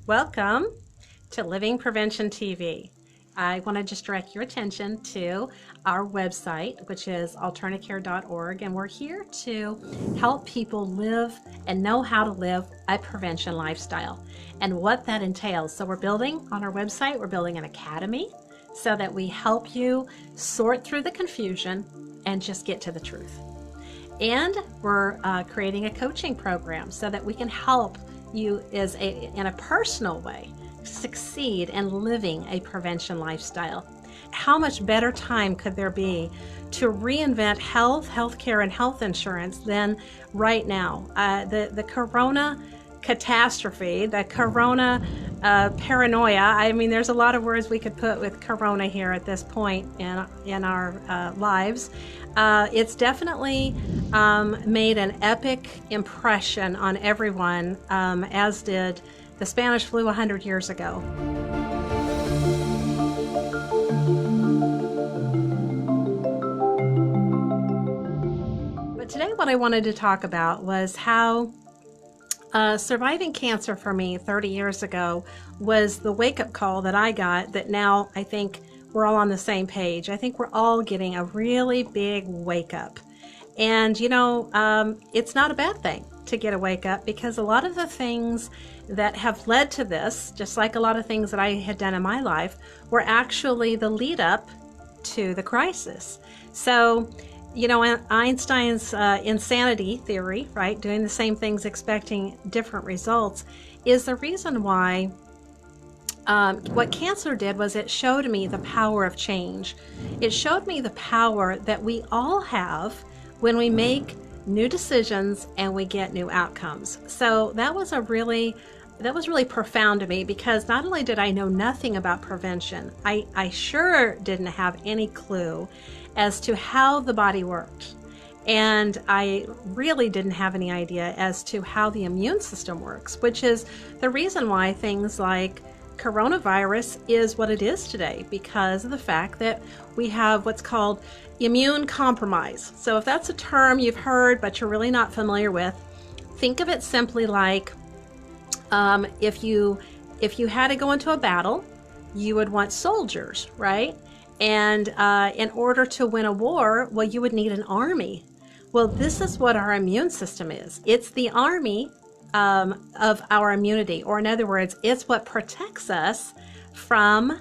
Welcome to Living Prevention TV. I want to just direct your attention to our website, which is AlternaCare.org, and we're here to help people live and know how to live a prevention lifestyle and what that entails. So we're building on our website, we're building an academy so that we help you sort through the confusion and just get to the truth. And we're creating a coaching program so that we can help you in a personal way succeed in living a prevention lifestyle. How much better time could there be to reinvent healthcare, and health insurance than right now? The corona catastrophe, the corona paranoia. I mean, there's a lot of words we could put with corona here at this point in our lives. It's definitely made an epic impression on everyone, as did the Spanish flu 100 years ago. But today what I wanted to talk about was how surviving cancer for me 30 years ago was the wake-up call that I got, that now I think we're all on the same page. I think we're all getting a really big wake-up. And you know, it's not a bad thing to get a wake-up, because a lot of the things that have led to this, just like a lot of things that I had done in my life, were actually the lead up to the crisis. So, you know, Einstein's insanity theory, right, doing the same things expecting different results, is the reason why what cancer did was it showed me the power of change. It showed me the power that we all have when we make new decisions and we get new outcomes. So that was really profound to me, because not only did I know nothing about prevention, I sure didn't have any clue as to how the body worked. And I really didn't have any idea as to how the immune system works, which is the reason why things like coronavirus is what it is today, because of the fact that we have what's called immune compromise. So if that's a term you've heard but you're really not familiar with, think of it simply like if you had to go into a battle, you would want soldiers, right? And in order to win a war, well, you would need an army. Well, this is what our immune system is. It's the army of our immunity, or in other words, it's what protects us from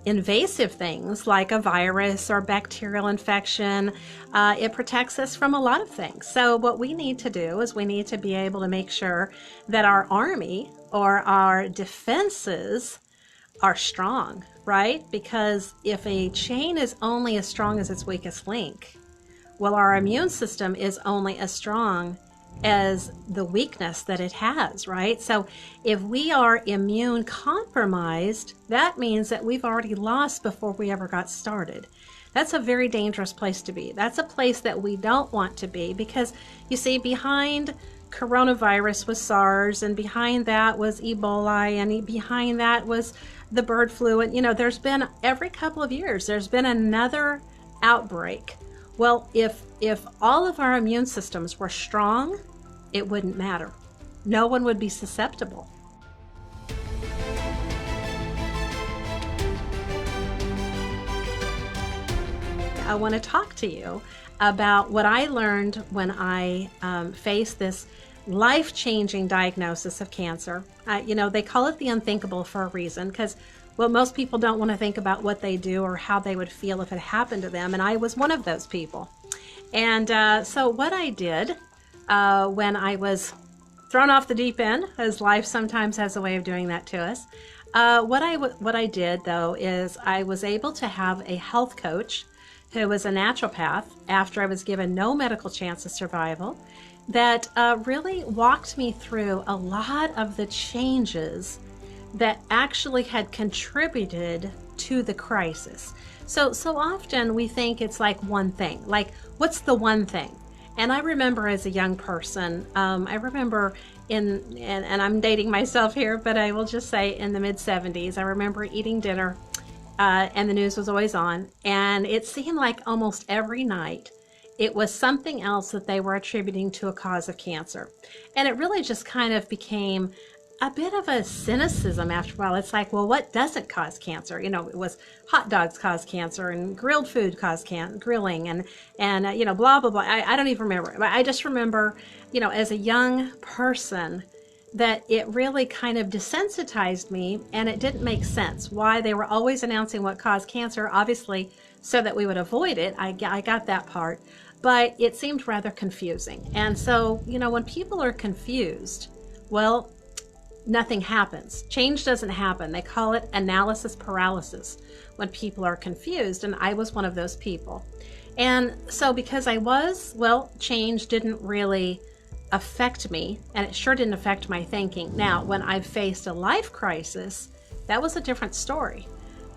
invasive things like a virus or bacterial infection. It protects us from a lot of things. So what we need to do is we need to be able to make sure that our army or our defenses are strong, right? Because if a chain is only as strong as its weakest link, well, our immune system is only as strong as the weakness that it has, right? So if we are immune compromised, that means that we've already lost before we ever got started. That's a very dangerous place to be. That's a place that we don't want to be, because you see, behind coronavirus was SARS, and behind that was Ebola, and behind that was the bird flu. And you know, there's been, every couple of years, there's been another outbreak. Well, if all of our immune systems were strong, it wouldn't matter. No one would be susceptible. I want to talk to you about what I learned when I faced this life-changing diagnosis of cancer. You know, they call it the unthinkable for a reason, because, well, most people don't want to think about what they do or how they would feel if it happened to them, and I was one of those people. And so what I did when I was thrown off the deep end, as life sometimes has a way of doing that to us, what I did, though, is I was able to have a health coach who was a naturopath, after I was given no medical chance of survival, that really walked me through a lot of the changes that actually had contributed to the crisis. So often we think it's like one thing, like what's the one thing? And I remember as a young person, I remember and I'm dating myself here, but I will just say in the mid-70s, I remember eating dinner and the news was always on, and it seemed like almost every night it was something else that they were attributing to a cause of cancer. And it really just kind of became a bit of a cynicism after a while. It's like, well, what doesn't cause cancer? You know, it was hot dogs cause cancer and grilled food cause grilling and you know, blah, blah, blah. I don't even remember. I just remember, you know, as a young person, that it really kind of desensitized me, and it didn't make sense why they were always announcing what caused cancer, obviously so that we would avoid it. I got that part, but it seemed rather confusing. And so, you know, when people are confused, well, nothing happens. Change doesn't happen. They call it analysis paralysis when people are confused, and I was one of those people. And so because I was, well, change didn't really affect me, and it sure didn't affect my thinking. Now, when I faced a life crisis, that was a different story.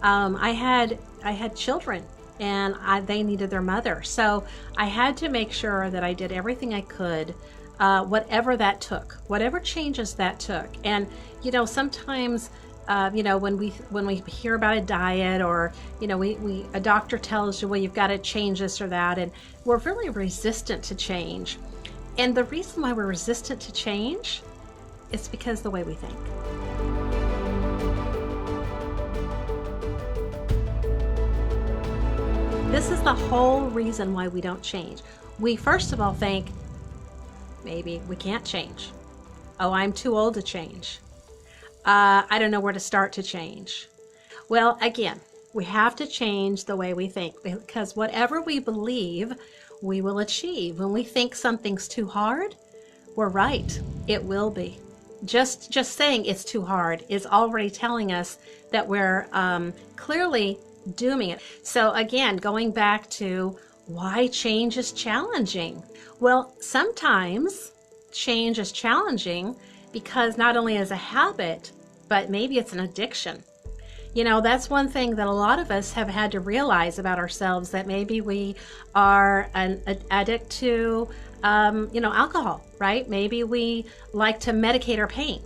I had children, and they needed their mother. So I had to make sure that I did everything I could, whatever that took, whatever changes that took. And, you know, sometimes, you know, when we hear about a diet, or, you know, a doctor tells you, well, you've got to change this or that, and we're really resistant to change. And the reason why we're resistant to change is because the way we think. This is the whole reason why we don't change. We first of all think, maybe we can't change. Oh, I'm too old to change. I don't know where to start to change. Well, again, we have to change the way we think, because whatever we believe, we will achieve. When we think something's too hard, we're right. It will be. Just saying it's too hard is already telling us that we're clearly dooming it. So again, going back to why change is challenging. Well, sometimes change is challenging because not only is a habit, but maybe it's an addiction. You know, that's one thing that a lot of us have had to realize about ourselves, that maybe we are an addict to, you know, alcohol, right? Maybe we like to medicate our pain,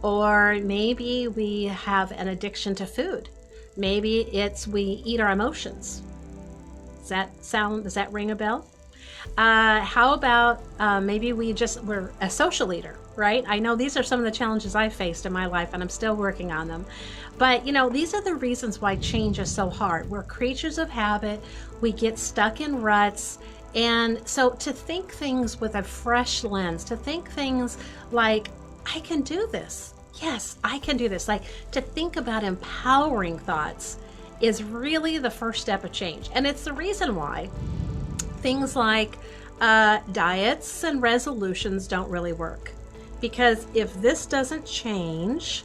or maybe we have an addiction to food. Maybe it's we eat our emotions. Does that ring a bell? How about maybe we're a social eater, right? I know these are some of the challenges I faced in my life, and I'm still working on them. But, you know, these are the reasons why change is so hard. We're creatures of habit. We get stuck in ruts. And so to think things with a fresh lens, to think things like, I can do this. Yes, I can do this. Like, to think about empowering thoughts is really the first step of change. And it's the reason why things like diets and resolutions don't really work. Because if this doesn't change,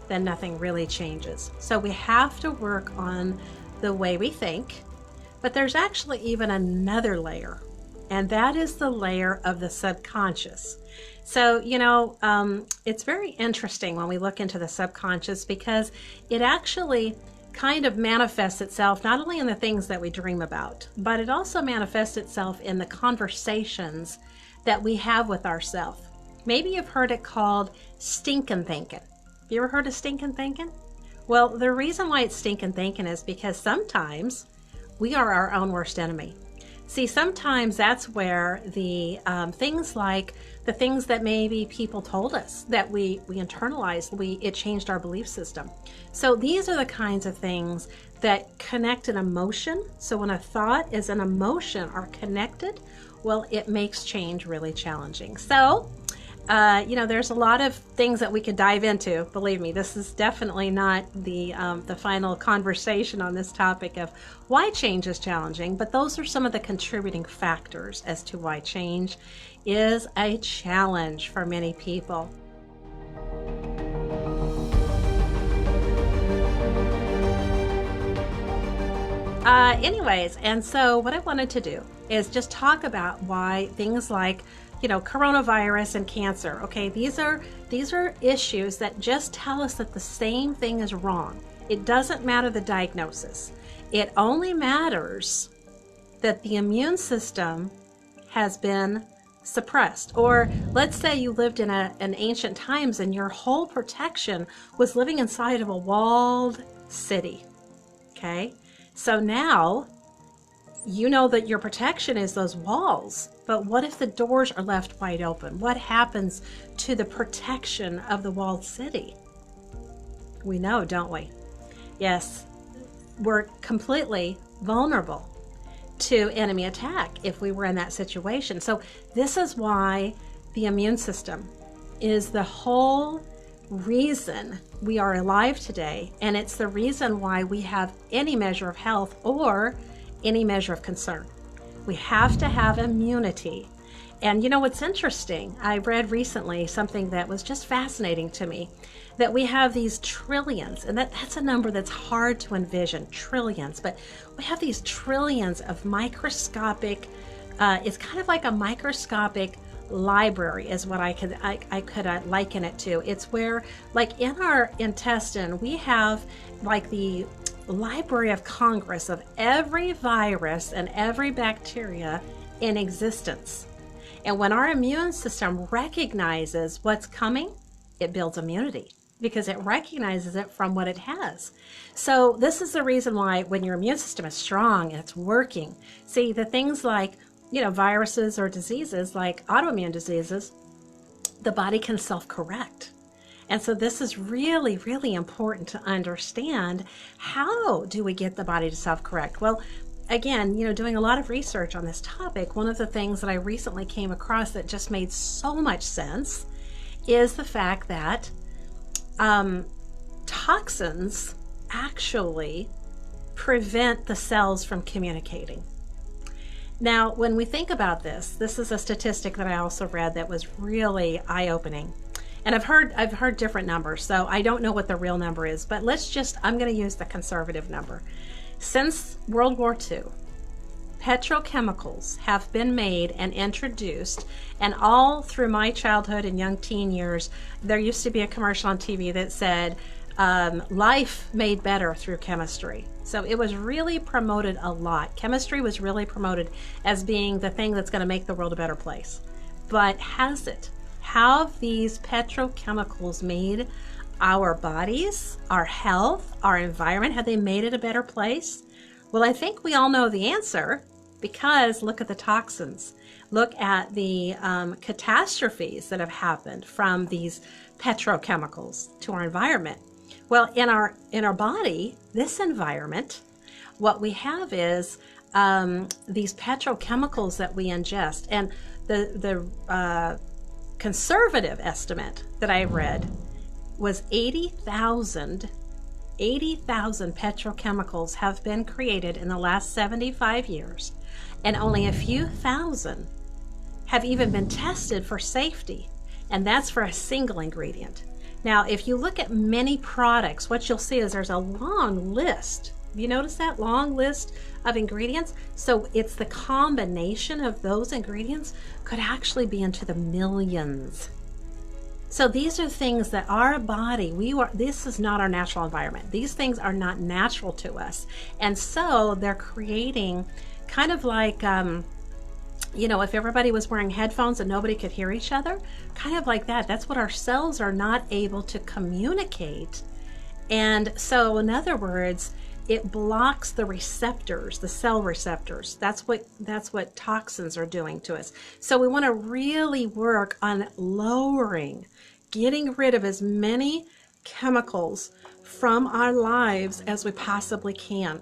then nothing really changes. So we have to work on the way we think. But there's actually even another layer, and that is the layer of the subconscious. So, you know, it's very interesting when we look into the subconscious, because it actually kind of manifests itself not only in the things that we dream about, but it also manifests itself in the conversations that we have with ourselves. Maybe you've heard it called stinking thinking. Have you ever heard of stinking thinking? Well, the reason why it's stinking thinking is because sometimes we are our own worst enemy. See, sometimes that's where the things like the things that maybe people told us that we internalized, it changed our belief system. So these are the kinds of things that connect an emotion. So when a thought is an emotion are connected, well, it makes change really challenging. So, you know, there's a lot of things that we could dive into. Believe me, this is definitely not the final conversation on this topic of why change is challenging, but those are some of the contributing factors as to why change is a challenge for many people. Anyways, and so what I wanted to do is just talk about why things like, you know, coronavirus and cancer. Okay, these are issues that just tell us that the same thing is wrong. It doesn't matter the diagnosis. It only matters that the immune system has been suppressed. Or let's say you lived in an ancient times and your whole protection was living inside of a walled city. Okay, so now you know that your protection is those walls, but what if the doors are left wide open? What happens to the protection of the walled city? We know, don't we? Yes, we're completely vulnerable to enemy attack if we were in that situation. So this is why the immune system is the whole reason we are alive today, and it's the reason why we have any measure of health or any measure of concern. We have to have immunity. And you know what's interesting? I read recently something that was just fascinating to me, that we have these trillions, and that's a number that's hard to envision, trillions, but we have these trillions of microscopic, it's kind of like a microscopic library is what I could liken it to. It's where, like in our intestine, we have like the Library of Congress of every virus and every bacteria in existence. And when our immune system recognizes what's coming, it builds immunity because it recognizes it from what it has. So this is the reason why when your immune system is strong and it's working, see the things like, you know, viruses or diseases like autoimmune diseases, the body can self-correct. And so this is really, really important to understand. How do we get the body to self-correct? Well, again, you know, doing a lot of research on this topic, one of the things that I recently came across that just made so much sense is the fact that toxins actually prevent the cells from communicating. Now, when we think about this is a statistic that I also read that was really eye-opening. And I've heard different numbers, so I don't know what the real number is, but I'm going to use the conservative number. Since World War II, petrochemicals have been made and introduced, and all through my childhood and young teen years, there used to be a commercial on TV that said, life made better through chemistry. So it was really promoted a lot. Chemistry was really promoted as being the thing that's going to make the world a better place. But has it? Have these petrochemicals made our bodies, our health, our environment, have they made it a better place? Well, I think we all know the answer, because look at the toxins. Look at the catastrophes that have happened from these petrochemicals to our environment. Well, in our body, this environment, what we have is these petrochemicals that we ingest. And the conservative estimate that I read was 80,000 petrochemicals have been created in the last 75 years, and only a few thousand have even been tested for safety, and that's for a single ingredient. Now, if you look at many products, what you'll see is there's a long list. Have you noticed that long list of ingredients? So it's the combination of those ingredients could actually be into the millions. So these are things that our body, this is not our natural environment. These things are not natural to us. And so they're creating kind of like, you know, if everybody was wearing headphones and nobody could hear each other, kind of like that. That's what our cells are not able to communicate. And so in other words, it blocks the receptors, the cell receptors. That's what toxins are doing to us. So we want to really work on getting rid of as many chemicals from our lives as we possibly can.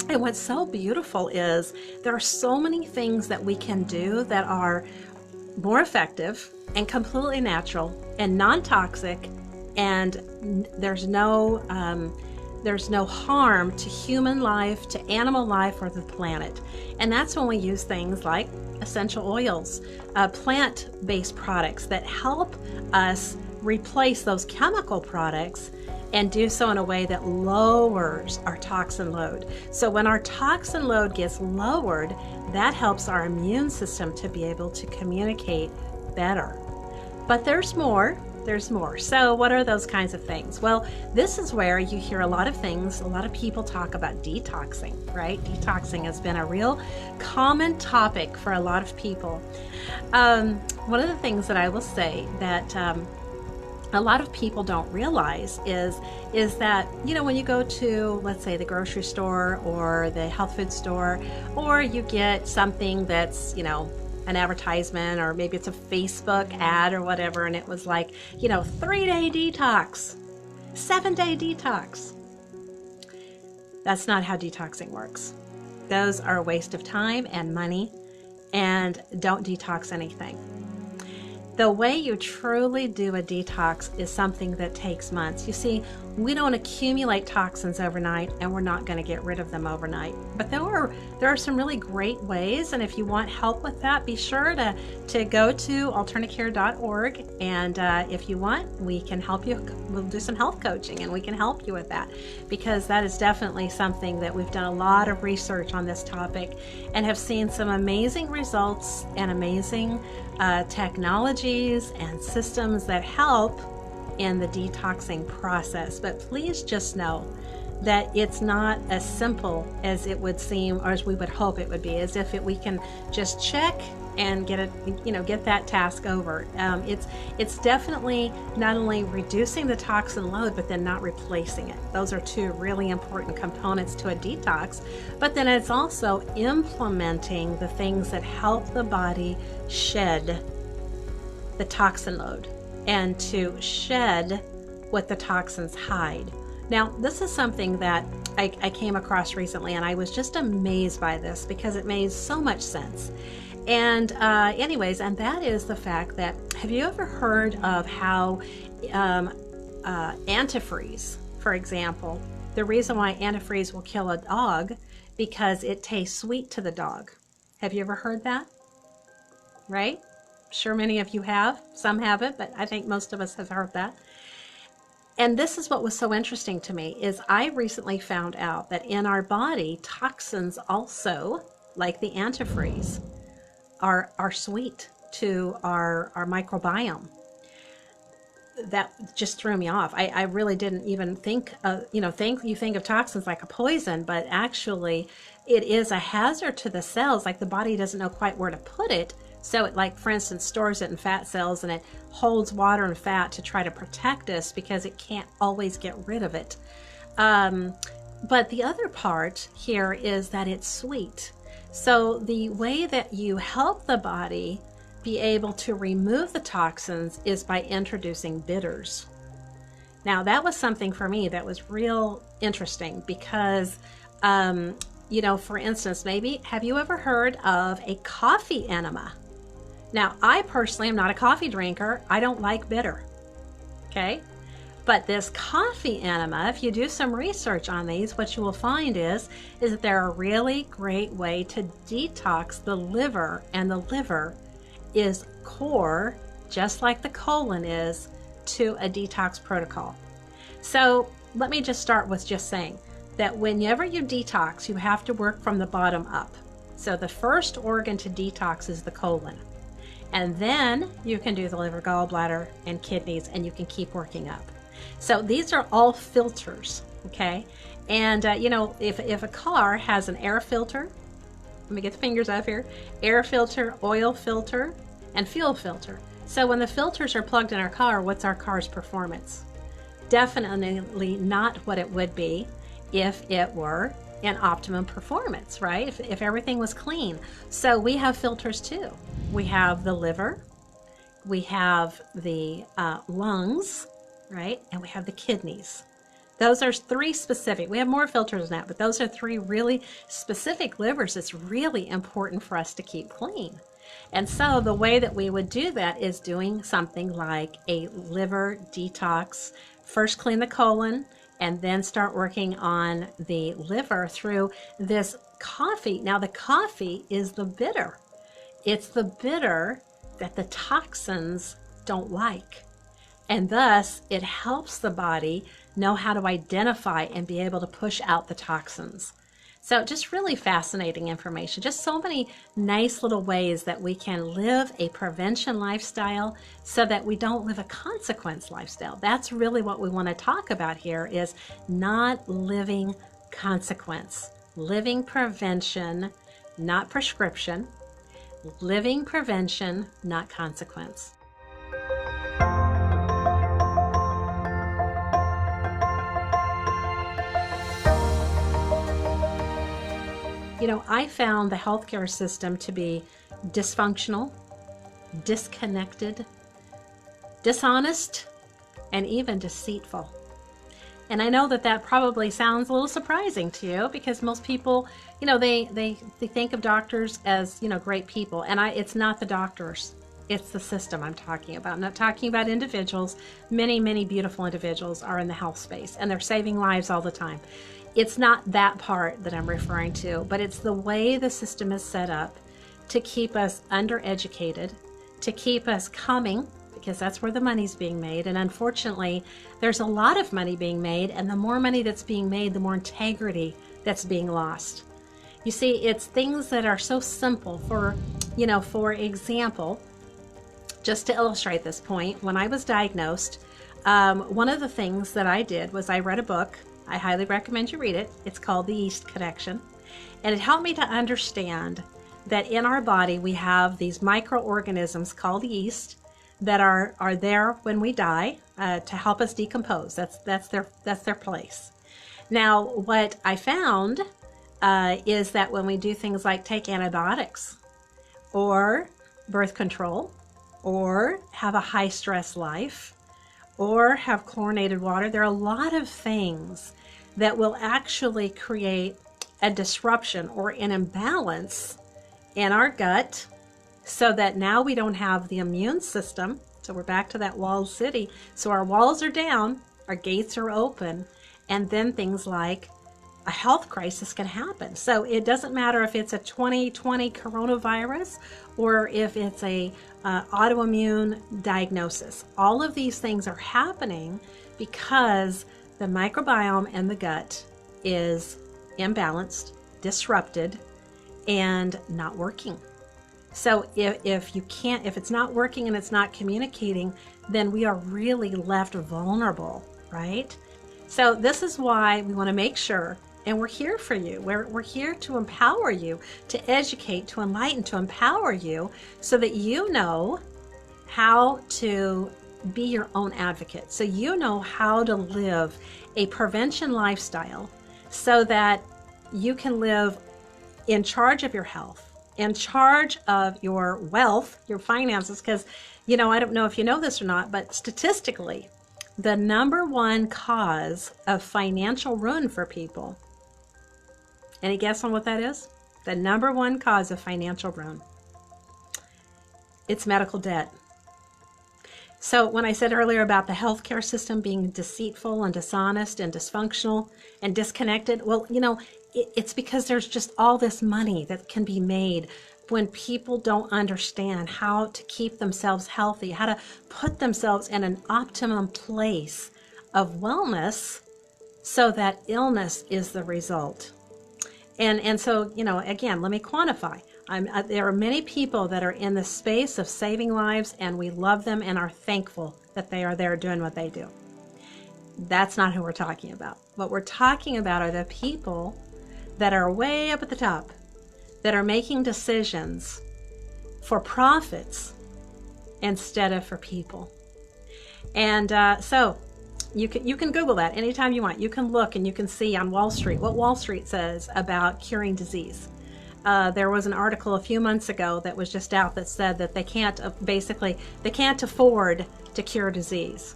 And what's so beautiful is there are so many things that we can do that are more effective and completely natural and non-toxic, and there's no harm to human life, to animal life, or the planet. And that's when we use things like essential oils, plant-based products that help us replace those chemical products and do so in a way that lowers our toxin load. So when our toxin load gets lowered, that helps our immune system to be able to communicate better. But there's more. So what are those kinds of things? Well, this is where you hear a lot of things. A lot of people talk about detoxing, right? Detoxing has been a real common topic for a lot of people. One of the things that I will say that a lot of people don't realize is that, you know, when you go to, let's say, the grocery store or the health food store, or you get something that's, you know, an advertisement, or maybe it's a Facebook ad or whatever, and it was like, you know, 3-day detox, 7-day detox. That's not how detoxing works. Those are a waste of time and money, and don't detox anything. The way you truly do a detox is something that takes months. You see, we don't accumulate toxins overnight, and we're not going to get rid of them overnight. But there are some really great ways, and if you want help with that, be sure to go to AlternaCare.org, and if you want, we can help you. We'll do some health coaching, and we can help you with that, because that is definitely something that we've done a lot of research on this topic and have seen some amazing results and amazing technologies and systems that help in the detoxing process. But please just know that it's not as simple as it would seem, or as we would hope it would be, as if we can just check and get it, you know, get that task over. It's definitely not only reducing the toxin load, but then not replacing it. Those are two really important components to a detox. But then it's also implementing the things that help the body shed the toxin load and to shed what the toxins hide. Now, this is something that I came across recently, and I was just amazed by this because it made so much sense. And anyways, and that is the fact that, have you ever heard of how antifreeze, for example, the reason why antifreeze will kill a dog, because it tastes sweet to the dog. Have you ever heard that? Right? Sure, many of you have. Some haven't, but I think most of us have heard that. And this is what was so interesting to me, is I recently found out that in our body, toxins also, like the antifreeze, are sweet to our microbiome. That just threw me off. I really didn't even think, you think of toxins like a poison, but actually it is a hazard to the cells. Like the body doesn't know quite where to put it. So it, like, for instance, stores it in fat cells, and it holds water and fat to try to protect us because it can't always get rid of it. But the other part here is that it's sweet. So the way that you help the body be able to remove the toxins is by introducing bitters. Now, that was something for me that was real interesting because, for instance, maybe, have you ever heard of a coffee enema? Now, I personally am not a coffee drinker. I don't like bitter, okay? But this coffee enema, if you do some research on these, what you will find is that they're a really great way to detox the liver, and the liver is core, just like the colon is, to a detox protocol. So let me just start with just saying that whenever you detox, you have to work from the bottom up. So the first organ to detox is the colon. And then you can do the liver, gallbladder, and kidneys, and you can keep working up. So these are all filters, okay? And, if a car has an air filter, let me get the fingers up here, air filter, oil filter, and fuel filter. So when the filters are plugged in our car, what's our car's performance? Definitely not what it would be if it were in optimum performance, right? If everything was clean. So we have filters too. We have the liver, we have the lungs, right? And we have the kidneys. Those are three specific. We have more filters than that, but those are three really specific livers. It's really important for us to keep clean. And so the way that we would do that is doing something like a liver detox. First clean the colon, and then start working on the liver through this coffee. Now, the coffee is the bitter. It's the bitter that the toxins don't like. And thus, it helps the body know how to identify and be able to push out the toxins. So just really fascinating information. Just so many nice little ways that we can live a prevention lifestyle so that we don't live a consequence lifestyle. That's really what we want to talk about here, is not living consequence. Living prevention, not prescription. Living prevention, not consequence. I found the healthcare system to be dysfunctional, disconnected, dishonest, and even deceitful. And I know that that probably sounds a little surprising to you, because most people, they think of doctors as, great people. And it's not the doctors. It's the system I'm talking about. I'm not talking about individuals. Many, many beautiful individuals are in the health space, and they're saving lives all the time. It's not that part that I'm referring to, but it's the way the system is set up to keep us undereducated, to keep us coming, because that's where the money's being made. And unfortunately, there's a lot of money being made, and the more money that's being made, the more integrity that's being lost. You see, it's things that are so simple. For example, just to illustrate this point, when I was diagnosed, one of the things that I did was I read a book. I highly recommend you read it. It's called The Yeast Connection. And it helped me to understand that in our body, we have these microorganisms called yeast that are there when we die to help us decompose. That's their place. Now, what I found is that when we do things like take antibiotics or birth control or have a high stress life or have chlorinated water, there are a lot of things that will actually create a disruption or an imbalance in our gut, so that now we don't have the immune system. So we're back to that walled city. So our walls are down, our gates are open, and then things like a health crisis can happen. So it doesn't matter if it's a 2020 coronavirus or if it's a autoimmune diagnosis. All of these things are happening because the microbiome in the gut is imbalanced, disrupted, and not working. So if it's not working and it's not communicating, then we are really left vulnerable, right? So this is why we want to make sure, and we're here for you. We're here to empower you, to educate, to enlighten, to empower you, so that you know how to be your own advocate. So you know how to live a prevention lifestyle so that you can live in charge of your health, in charge of your wealth, your finances, because, I don't know if you know this or not, but statistically, the number one cause of financial ruin for people, any guess on what that is? The number one cause of financial ruin, it's medical debt. So when I said earlier about the healthcare system being deceitful and dishonest and dysfunctional and disconnected, well, it's because there's just all this money that can be made when people don't understand how to keep themselves healthy, how to put themselves in an optimum place of wellness so that illness is the result. And so, again, let me quantify. There are many people that are in the space of saving lives, and we love them and are thankful that they are there doing what they do. That's not who we're talking about. What we're talking about are the people that are way up at the top, that are making decisions for profits instead of for people. And so you can Google that anytime you want. You can look and you can see on Wall Street what Wall Street says about curing disease. There was an article a few months ago that was just out that said that they can't afford to cure disease.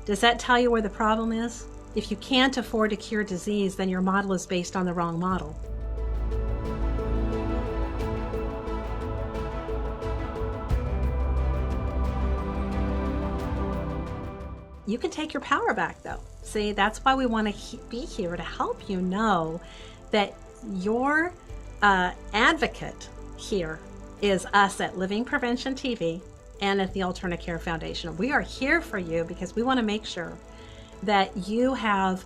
Does that tell you where the problem is? If you can't afford to cure disease, then your model is based on the wrong model. You can take your power back, though. See, that's why we want to be here, to help you know that your advocate here is us at Living Prevention TV and at the AlternaCare Foundation. We are here for you because we want to make sure that you have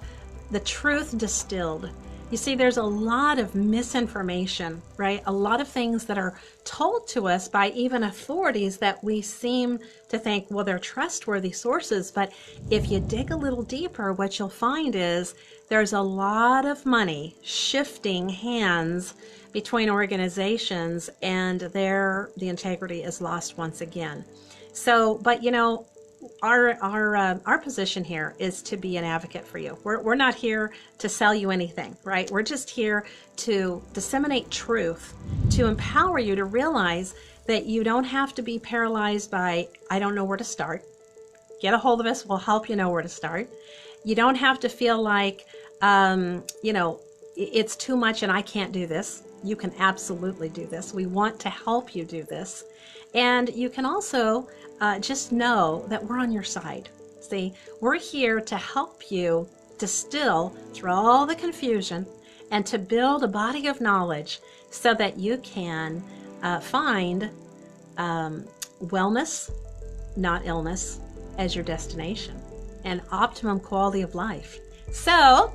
the truth distilled. You see, there's a lot of misinformation, right? A lot of things that are told to us by even authorities that we seem to think, well, they're trustworthy sources. But if you dig a little deeper, what you'll find is there's a lot of money shifting hands between organizations, and the integrity is lost once again. So, but our position here is to be an advocate for you. We're not here to sell you anything, right? We're just here to disseminate truth, to empower you to realize that you don't have to be paralyzed by, I don't know where to start. Get a hold of us. We'll help you know where to start. You don't have to feel like, it's too much and I can't do this. You can absolutely do this. We want to help you do this. And you can also just know that we're on your side. See, we're here to help you distill through all the confusion and to build a body of knowledge so that you can find wellness, not illness, as your destination and optimum quality of life. So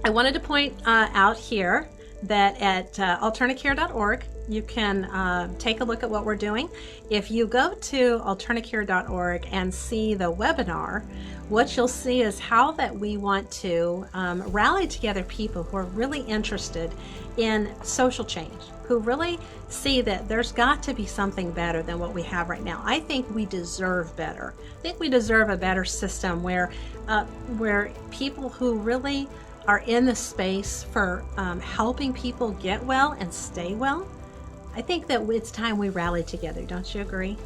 I wanted to point out here that at AlternaCare.org, you can take a look at what we're doing. If you go to AlternaCare.org and see the webinar, what you'll see is how that we want to rally together people who are really interested in social change, who really see that there's got to be something better than what we have right now. I think we deserve better. I think we deserve a better system where people who really are in the space for helping people get well and stay well. I think that it's time we rally together. Don't you agree?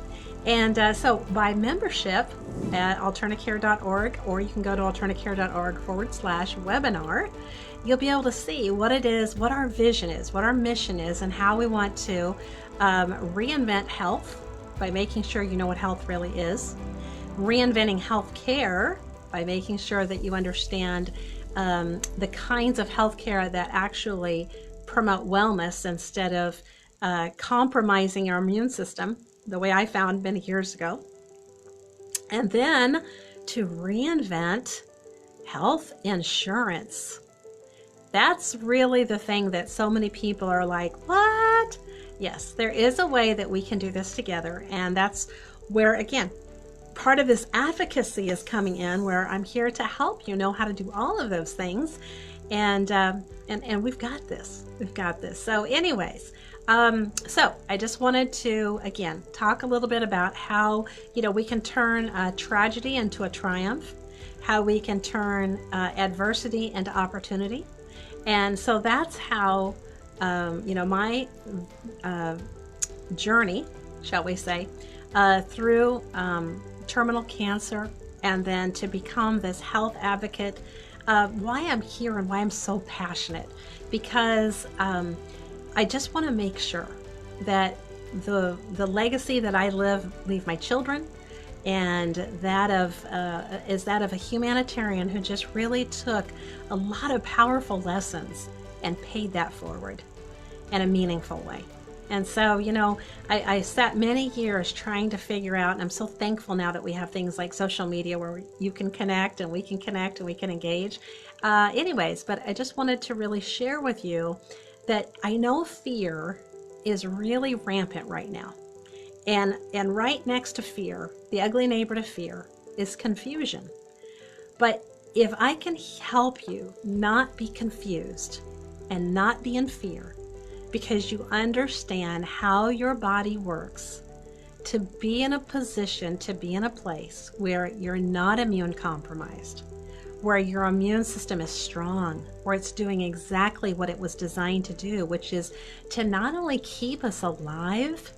And so by membership at AlternaCare.org, or you can go to AlternaCare.org/webinar, you'll be able to see what it is, what our vision is, what our mission is, and how we want to reinvent health by making sure you know what health really is, reinventing healthcare by making sure that you understand the kinds of healthcare that actually promote wellness instead of compromising our immune system, the way I found many years ago. And then to reinvent health insurance. That's really the thing that so many people are like, what? Yes, there is a way that we can do this together. And that's where, again, part of this advocacy is coming in, where I'm here to help you know how to do all of those things. And we've got this. We've got this. So anyways, so I just wanted to, again, talk a little bit about how, we can turn a tragedy into a triumph, how we can turn adversity into opportunity. And so that's how, my journey, shall we say, through terminal cancer, and then to become this health advocate, why I'm here and why I'm so passionate, because I just want to make sure that the legacy that I leave my children, and that of a humanitarian who just really took a lot of powerful lessons and paid that forward in a meaningful way. And so, I sat many years trying to figure out, and I'm so thankful now that we have things like social media where you can connect and we can engage. Anyways, but I just wanted to really share with you that I know fear is really rampant right now. And right next to fear, the ugly neighbor to fear, is confusion. But if I can help you not be confused and not be in fear, because you understand how your body works, to be in a position, to be in a place where you're not immune compromised, where your immune system is strong, where it's doing exactly what it was designed to do, which is to not only keep us alive,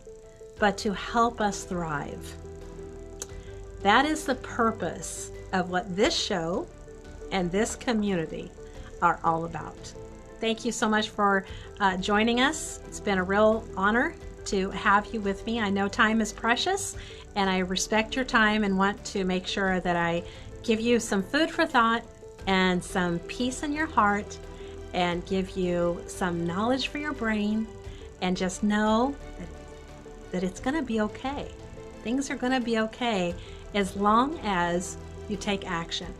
but to help us thrive. That is the purpose of what this show and this community are all about. Thank you so much for joining us. It's been a real honor to have you with me. I know time is precious, and I respect your time and want to make sure that I give you some food for thought and some peace in your heart, and give you some knowledge for your brain, and just know that it's going to be okay. Things are going to be okay as long as you take action.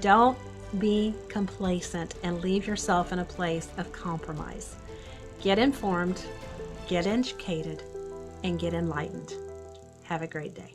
Don't be complacent and leave yourself in a place of compromise. Get informed, get educated, and get enlightened. Have a great day.